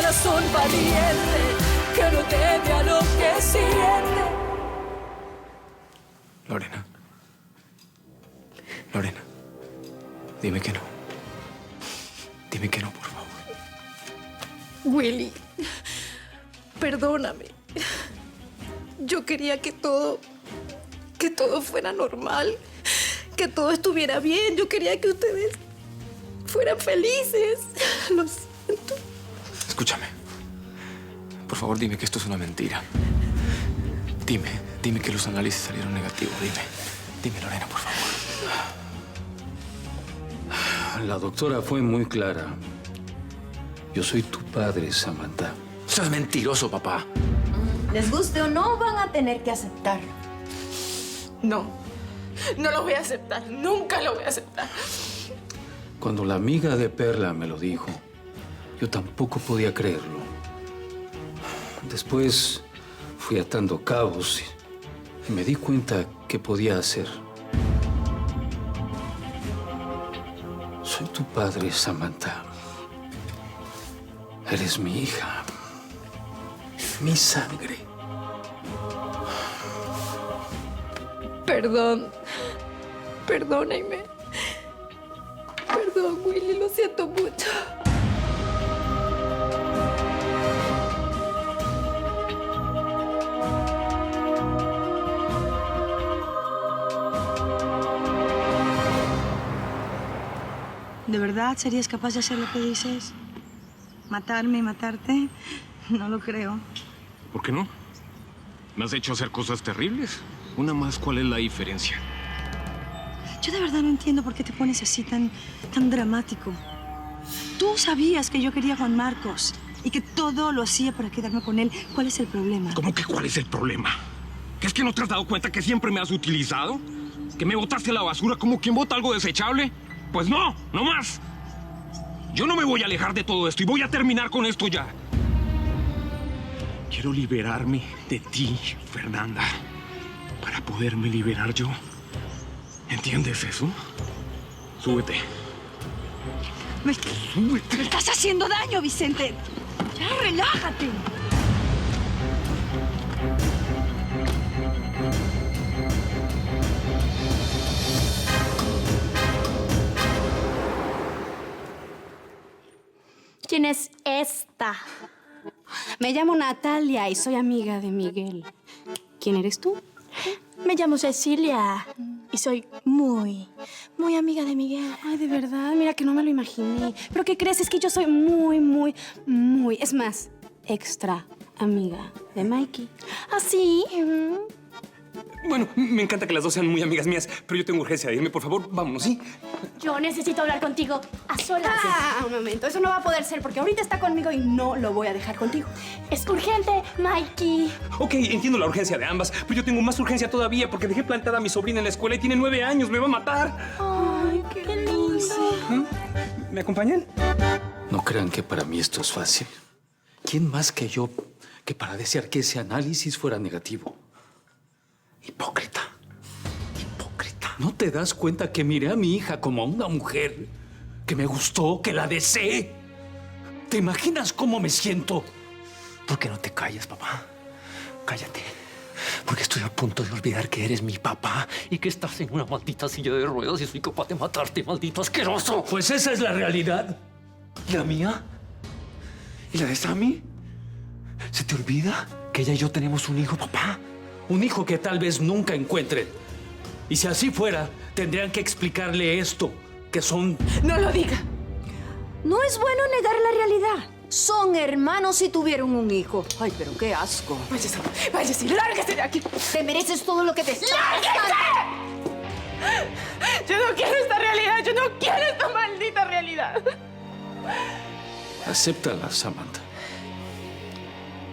corazón valiente que no teme a lo que siente. Lorena. Lorena. Dime que no. Dime que no, por favor. Willy, perdóname. Yo quería que todo fuera normal, que todo estuviera bien. Yo quería que ustedes fueran felices. Lo siento. Escúchame. Por favor, dime que esto es una mentira. Dime que los análisis salieron negativos. Dime, Lorena, por favor. La doctora fue muy clara. Yo soy tu padre, Samantha. Eso es mentiroso, papá. Les guste o no, van a tener que aceptarlo. No lo voy a aceptar. Nunca lo voy a aceptar. Cuando la amiga de Perla me lo dijo, yo tampoco podía creerlo. Después fui atando cabos y me di cuenta que podía hacer. Soy tu padre, Samantha. Eres mi hija. Mi sangre. Perdón. Perdóname. Perdón, Willy, lo siento mucho. ¿De verdad serías capaz de hacer lo que dices? ¿Matarme y matarte? No lo creo. ¿Por qué no? ¿Me has hecho hacer cosas terribles? Una más, ¿cuál es la diferencia? Yo de verdad no entiendo por qué te pones así tan dramático. Tú sabías que yo quería a Juan Marcos y que todo lo hacía para quedarme con él. ¿Cuál es el problema? ¿Cómo que cuál es el problema? ¿Que es que no te has dado cuenta que siempre me has utilizado? ¿Que me botaste a la basura como quien bota algo desechable? Pues no, no más. Yo no me voy a alejar de todo esto y voy a terminar con esto ya. Quiero liberarme de ti, Fernanda, para poderme liberar yo. ¿Entiendes eso? Súbete. Me estás haciendo daño, Vicente. Ya, relájate. ¿Quién es esta? Me llamo Natalia y soy amiga de Miguel. ¿Quién eres tú? Me llamo Cecilia y soy muy amiga de Miguel. Ay, de verdad, mira que no me lo imaginé. ¿Pero qué crees? Es que yo soy es más, extra amiga de Mikey. ¿Ah, sí? Bueno, me encanta que las dos sean muy amigas mías, pero yo tengo urgencia. Dime, por favor, vámonos, ¿sí? Yo necesito hablar contigo a solas. Un momento, eso no va a poder ser porque ahorita está conmigo y no lo voy a dejar contigo. Es urgente, Mikey. Ok, entiendo la urgencia de ambas, pero yo tengo más urgencia todavía porque dejé plantada a mi sobrina en la escuela y tiene 9 años. ¡Me va a matar! Ay, qué lindo. ¿Me acompañan? No crean que para mí esto es fácil. ¿Quién más que yo que para desear que ese análisis fuera negativo? Hipócrita. Hipócrita. ¿No te das cuenta que miré a mi hija como a una mujer? Que me gustó, que la deseé. ¿Te imaginas cómo me siento? ¿Por qué no te callas, papá? Cállate. Porque estoy a punto de olvidar que eres mi papá y que estás en una maldita silla de ruedas y soy capaz de matarte, maldito asqueroso. Pues esa es la realidad. ¿Y la mía? ¿Y la de Sammy? ¿Se te olvida que ella y yo tenemos un hijo, papá? Un hijo que tal vez nunca encuentren. Y si así fuera, tendrían que explicarle esto, que son... No lo diga. No es bueno negar la realidad. Son hermanos y tuvieron un hijo. Ay, pero qué asco. Váyase, lárguese de aquí. Te mereces todo lo que te... ¡Lárguese! Yo no quiero esta realidad. Yo no quiero esta maldita realidad. Acéptala, Samantha.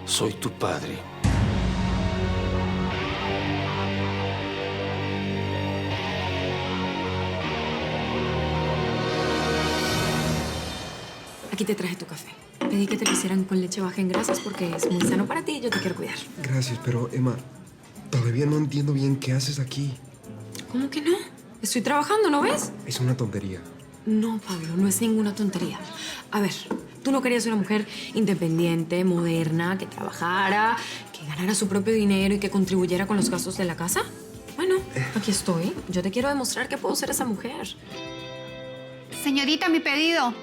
Soy tu padre. Aquí te traje tu café. Pedí que te lo hicieran con leche baja en grasas porque es muy sano para ti y yo te quiero cuidar. Gracias, pero Emma, todavía no entiendo bien qué haces aquí. ¿Cómo que no? Estoy trabajando, ¿no ves? Es una tontería. No, Pablo, no es ninguna tontería. A ver, ¿Tú no querías una mujer independiente, moderna, que trabajara, que ganara su propio dinero y que contribuyera con los gastos de la casa? Bueno, aquí estoy. Yo te quiero demostrar que puedo ser esa mujer. Señorita, mi pedido.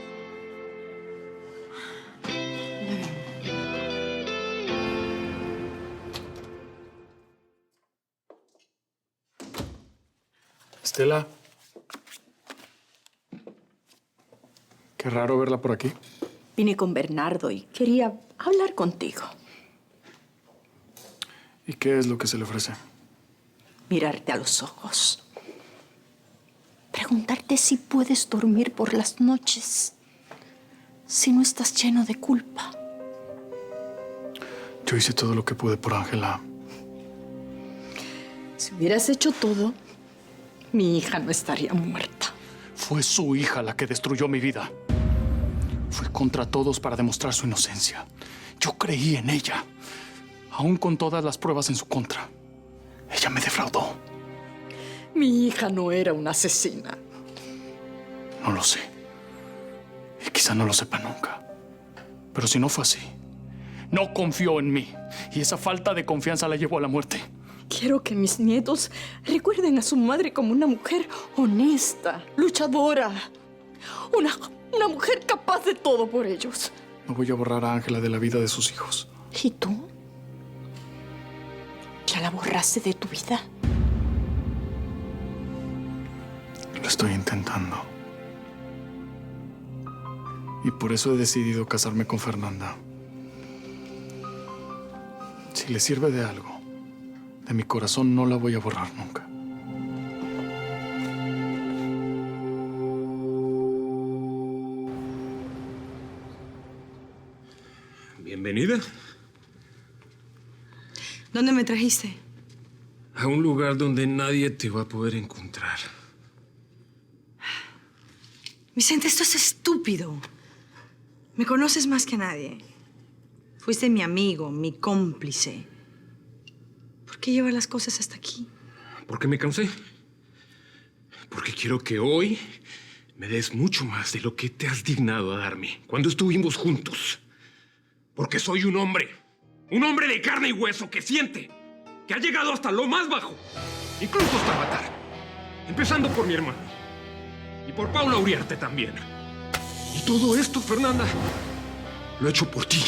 Estela. Qué raro verla por aquí. Vine con Bernardo y quería hablar contigo. ¿Y qué es lo que se le ofrece? Mirarte a los ojos. Preguntarte si puedes dormir por las noches. Si no estás lleno de culpa. Yo hice todo lo que pude por Ángela. Si hubieras hecho todo, mi hija no estaría muerta. Fue su hija la que destruyó mi vida. Fue contra todos para demostrar su inocencia. Yo creí en ella, aún con todas las pruebas en su contra. Ella me defraudó. Mi hija no era una asesina. No lo sé. Y quizá no lo sepa nunca. Pero si no fue así, no confió en mí. Y esa falta de confianza la llevó a la muerte. Quiero que mis nietos recuerden a su madre como una mujer honesta, luchadora. Una mujer capaz de todo por ellos. No voy a borrar a Ángela de la vida de sus hijos. ¿Y tú? ¿Ya la borraste de tu vida? Lo estoy intentando. Y por eso he decidido casarme con Fernanda. Si le sirve de algo, de mi corazón no la voy a borrar nunca. Bienvenida. ¿Dónde me trajiste? A un lugar donde nadie te va a poder encontrar. Vicente, esto es estúpido. Me conoces más que nadie. Fuiste mi amigo, mi cómplice. ¿Por qué llevar las cosas hasta aquí? Porque me cansé. Porque quiero que hoy me des mucho más de lo que te has dignado a darme cuando estuvimos juntos. Porque soy un hombre de carne y hueso que siente, que ha llegado hasta lo más bajo, incluso hasta matar. Empezando por mi hermano y por Paula Uriarte también. Y todo esto, Fernanda, lo he hecho por ti.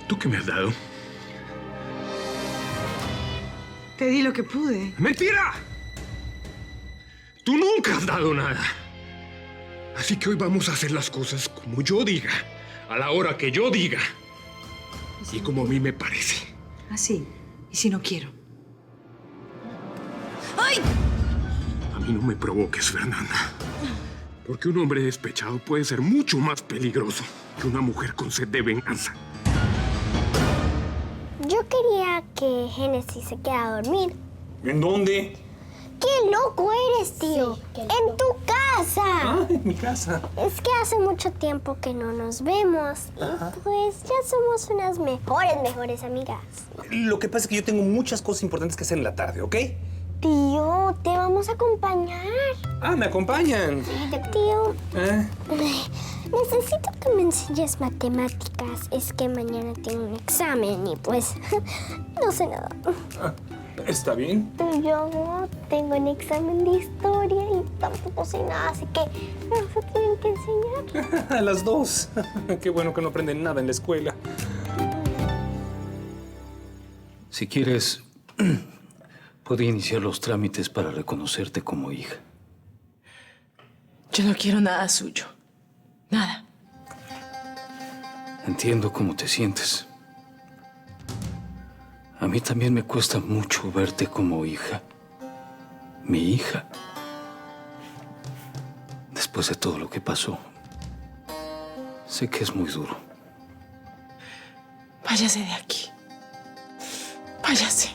¿Tú qué me has dado? Te di lo que pude. ¡Mentira! Tú nunca has dado nada. Así que hoy vamos a hacer las cosas como yo diga, a la hora que yo diga. Y como a mí me parece. Así. ¿Y si no quiero? ¡Ay! A mí no me provoques, Fernanda. Porque un hombre despechado puede ser mucho más peligroso que una mujer con sed de venganza. Yo quería que Génesis se quedara a dormir. ¿En dónde? ¡Qué loco eres, tío! ¡En tu casa! Ah, en mi casa. Es que hace mucho tiempo que no nos vemos. Y pues ya somos unas mejores amigas. Lo que pasa es que yo tengo muchas cosas importantes que hacer en la tarde, ¿ok? Tío, te vamos a acompañar. Ah, ¿me acompañan? Tío, necesito que me enseñes matemáticas. Es que mañana tengo un examen y pues no sé nada. ¿Está bien? Tú y yo no tengo un examen de historia y tampoco sé nada, así que me vas a tener que enseñar. A las dos. Qué bueno que no aprenden nada en la escuela. Si quieres, puedo iniciar los trámites para reconocerte como hija. Yo no quiero nada suyo. Nada. Entiendo cómo te sientes. A mí también me cuesta mucho verte como hija. Mi hija. Después de todo lo que pasó, sé que es muy duro. Váyase de aquí. Váyase.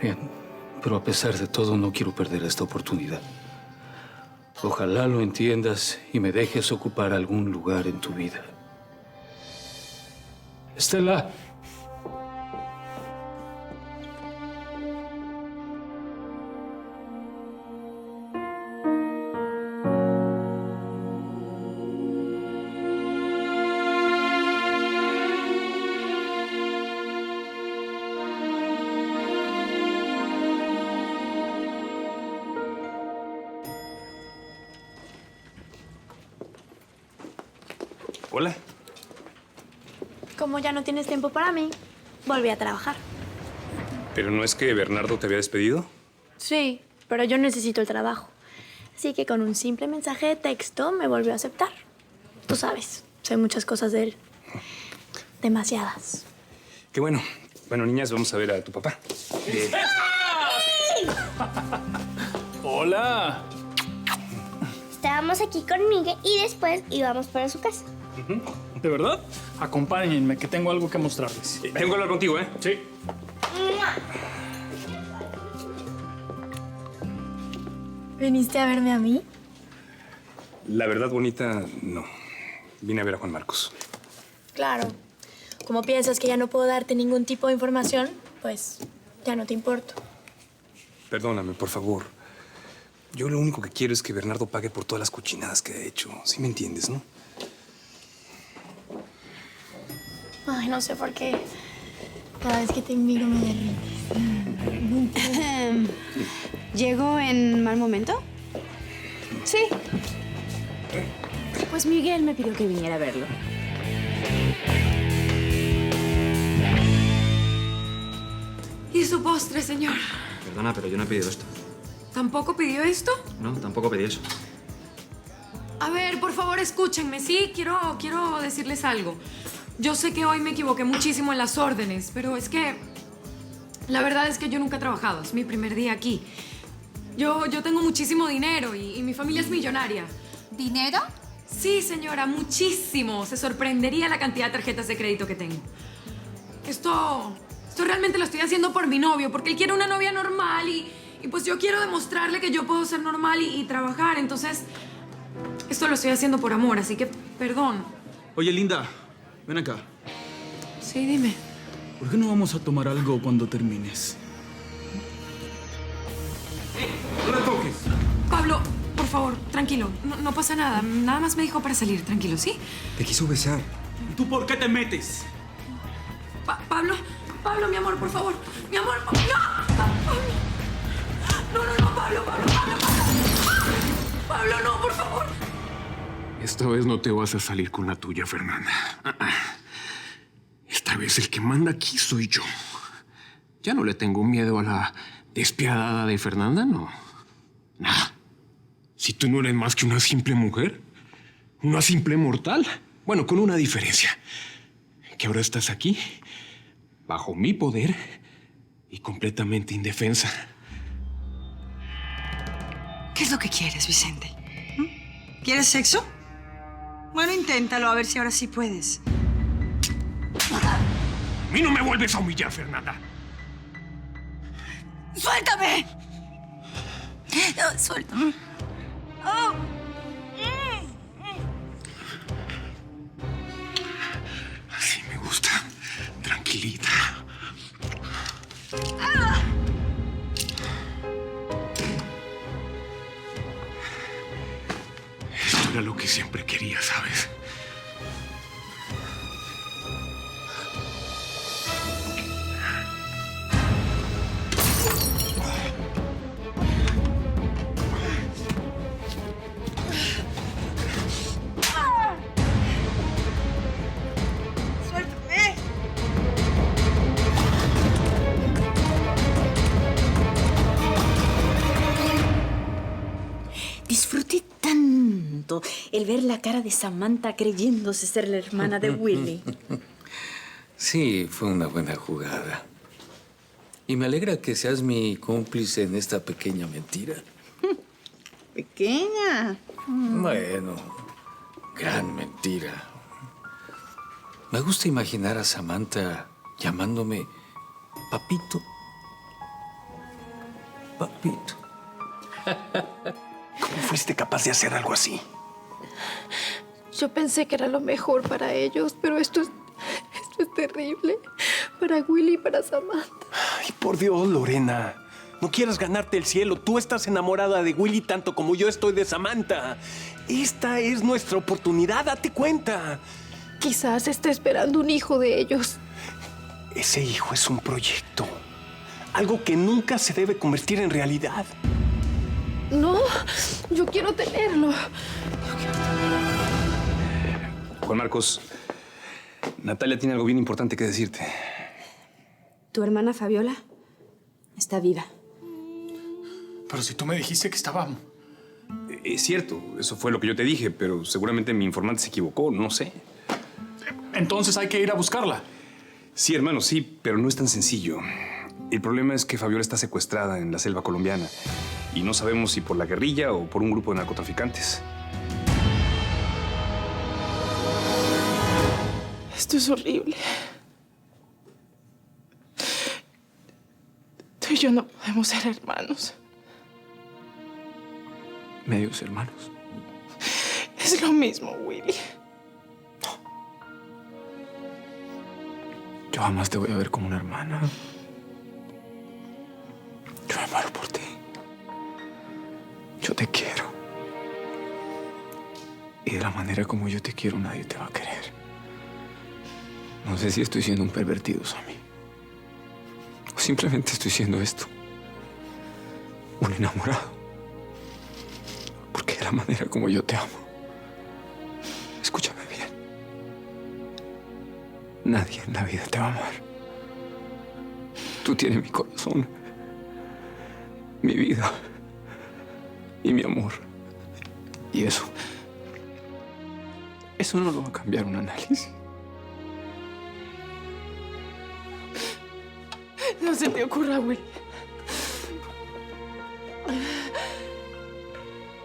Bien, pero a pesar de todo no quiero perder esta oportunidad. Ojalá lo entiendas y me dejes ocupar algún lugar en tu vida. Estela. Hola. Como ya no tienes tiempo para mí, volví a trabajar. ¿Pero no es que Bernardo te había despedido? Sí, pero yo necesito el trabajo. Así que con un simple mensaje de texto me volvió a aceptar. Tú sabes, sé muchas cosas de él. Demasiadas. Qué bueno. Bueno, niñas, vamos a ver a tu papá. Hola. Estábamos aquí con Miguel y después íbamos para su casa. ¿De verdad? Acompáñenme, que tengo algo que mostrarles. Vengo a hablar contigo, ¿eh? Sí. ¿Viniste a verme a mí? La verdad, bonita, no. Vine a ver a Juan Marcos. Claro. Como piensas que ya no puedo darte ningún tipo de información, pues ya no te importo. Perdóname, por favor. Yo lo único que quiero es que Bernardo pague por todas las cochinadas que ha hecho. ¿Sí me entiendes, no? Ay, no sé por qué. Cada vez que te miro me derrites. ¿Llego en mal momento? Sí. Pues Miguel me pidió que viniera a verlo. ¿Y su postre, señor? Perdona, pero yo no he pedido esto. ¿Tampoco pidió esto? No, tampoco pedí eso. A ver, por favor, escúchenme, ¿sí? Quiero decirles algo. Yo sé que hoy me equivoqué muchísimo en las órdenes, pero es que... La verdad es que yo nunca he trabajado. Es mi primer día aquí. Yo tengo muchísimo dinero y mi familia es millonaria. ¿Dinero? Sí, señora, muchísimo. Se sorprendería la cantidad de tarjetas de crédito que tengo. Esto realmente lo estoy haciendo por mi novio, porque él quiere una novia normal y pues yo quiero demostrarle que yo puedo ser normal y trabajar. Entonces, esto lo estoy haciendo por amor, así que perdón. Oye, Linda, ven acá. Sí, dime. ¿Por qué no vamos a tomar algo cuando termines? ¡No la toques! Pablo, por favor, tranquilo. No pasa nada. Nada más me dijo para salir, tranquilo, ¿sí? Te quiso besar. ¿Y tú por qué te metes? Pablo, mi amor, por favor. Mi amor, ¡no! No, Pablo. Pablo, no, por favor. Esta vez no te vas a salir con la tuya, Fernanda. Esta vez el que manda aquí soy yo. Ya no le tengo miedo a la despiadada de Fernanda, no. Nada. Si tú no eres más que una simple mujer, una simple mortal. Bueno, con una diferencia. Que ahora estás aquí, bajo mi poder y completamente indefensa. ¿Qué es lo que quieres, Vicente? ¿Quieres sexo? Bueno, inténtalo, a ver si ahora sí puedes. A mí no me vuelves a humillar, Fernanda. ¡Suéltame! No, suéltame. Oh. Así me gusta. Tranquilita. Esto era lo que siempre quería, ¿sabes? ¡Suéltame! Disfruté tanto el ver la cara de Samantha creyéndose ser la hermana de Willy. Sí, fue una buena jugada. Y me alegra que seas mi cómplice en esta pequeña mentira. ¿Pequeña? Bueno, gran mentira. Me gusta imaginar a Samantha llamándome Papito. Papito. ¿Cómo fuiste capaz de hacer algo así? Yo pensé que era lo mejor para ellos, pero esto es terrible. Para Willy y para Samantha. Ay, por Dios, Lorena. No quieras ganarte el cielo. Tú estás enamorada de Willy tanto como yo estoy de Samantha. Esta es nuestra oportunidad, date cuenta. Quizás esté esperando un hijo de ellos. Ese hijo es un proyecto. Algo que nunca se debe convertir en realidad. No, yo quiero tenerlo. Juan Marcos, Natalia tiene algo bien importante que decirte. ¿Tu hermana Fabiola? Está viva. Pero si tú me dijiste que estaba... Es cierto, eso fue lo que yo te dije, pero seguramente mi informante se equivocó, no sé. Entonces hay que ir a buscarla. Sí, hermano, sí, pero no es tan sencillo. El problema es que Fabiola está secuestrada en la selva colombiana y no sabemos si por la guerrilla o por un grupo de narcotraficantes. Esto es horrible. Tú y yo no podemos ser hermanos. Medios hermanos. Es lo mismo, Willy. Yo jamás te voy a ver como una hermana. Yo me muero por ti. Yo te quiero. Y de la manera como yo te quiero, nadie te va a querer. No sé si estoy siendo un pervertido, Sammy. O simplemente estoy siendo esto. Un enamorado. Porque de la manera como yo te amo. Escúchame bien. Nadie en la vida te va a amar. Tú tienes mi corazón, mi vida y mi amor. Y eso no lo va a cambiar un análisis. No se te ocurra, Willy.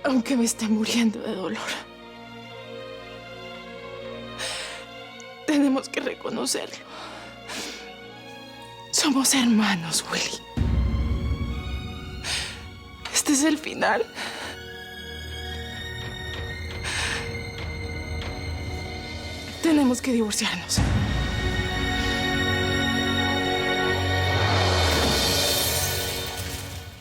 Aunque me esté muriendo de dolor. Tenemos que reconocerlo. Somos hermanos, Willy. Este es el final. Tenemos que divorciarnos.